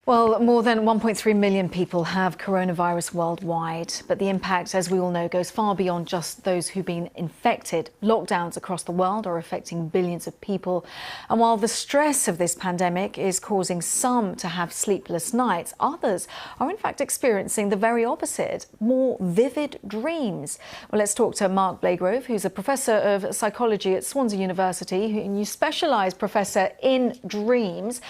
Well, more than 1.3 million people have coronavirus worldwide, but the impact, as we all know, goes far beyond just those who've been infected. Lockdowns across the world are affecting billions of people. And while the stress of this pandemic is causing some to have sleepless nights, others are in fact experiencing the very opposite, more vivid dreams. Well, let's talk to Mark Blagrove, who's a professor of psychology at Swansea University, and you specialise, Professor, in dreams.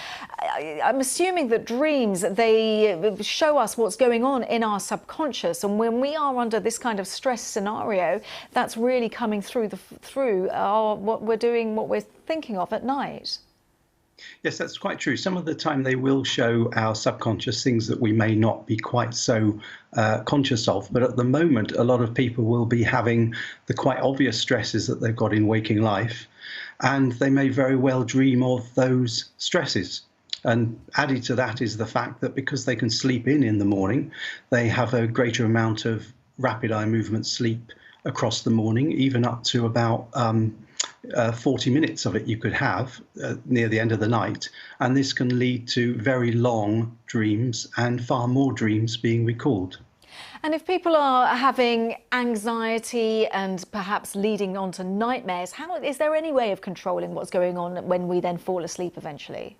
I'm assuming that dreams, they show us what's going on in our subconscious, and when we are under this kind of stress scenario, that's really coming through what we're doing, what we're thinking of at night. Yes, that's quite true. Some of the time they will show our subconscious things that we may not be quite so conscious of. But at the moment, a lot of people will be having the quite obvious stresses that they've got in waking life, and they may very well dream of those stresses. And added to that is the fact that because they can sleep in the morning, they have a greater amount of rapid eye movement sleep across the morning, even up to about 40 minutes of it you could have near the end of the night. And this can lead to very long dreams and far more dreams being recalled. And if people are having anxiety and perhaps leading on to nightmares, is there any way of controlling what's going on when we then fall asleep eventually?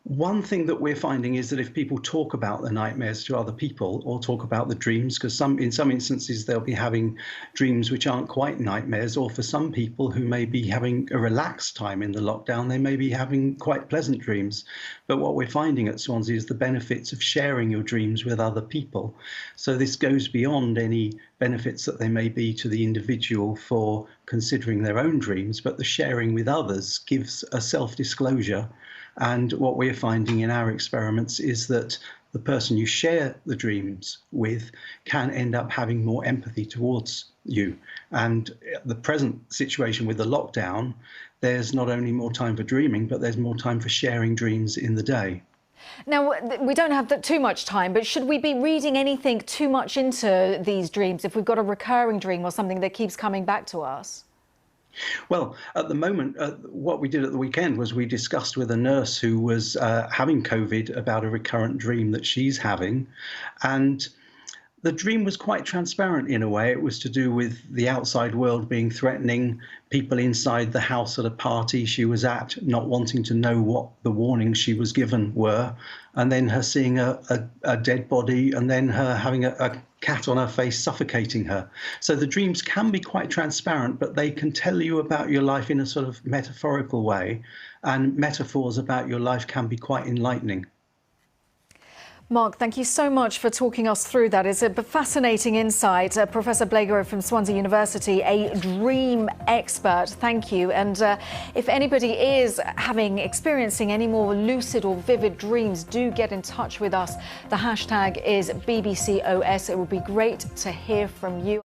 One thing that we're finding is that if people talk about the nightmares to other people or talk about the dreams, because in some instances they'll be having dreams which aren't quite nightmares, or for some people who may be having a relaxed time in the lockdown, they may be having quite pleasant dreams. But what we're finding at Swansea is the benefits of sharing your dreams with other people. So this goes beyond any benefits that there may be to the individual for considering their own dreams, but the sharing with others gives a self-disclosure. And what we're finding in our experiments is that the person you share the dreams with can end up having more empathy towards you. And the present situation with the lockdown, there's not only more time for dreaming, but there's more time for sharing dreams in the day. Now, we don't have too much time, but should we be reading anything too much into these dreams if we've got a recurring dream or something that keeps coming back to us? Well, at the moment, what we did at the weekend was we discussed with a nurse who was having COVID about a recurrent dream that she's having. And the dream was quite transparent in a way. It was to do with the outside world being threatening, people inside the house at a party she was at not wanting to know what the warnings she was given were, and then her seeing a dead body, and then her having a cat on her face suffocating her. So the dreams can be quite transparent, but they can tell you about your life in a sort of metaphorical way, and metaphors about your life can be quite enlightening. Mark, thank you so much for talking us through that. It's a fascinating insight. Professor Blagrove from Swansea University, a dream expert. Thank you. And if anybody is experiencing any more lucid or vivid dreams, do get in touch with us. The hashtag is BBCOS. It would be great to hear from you.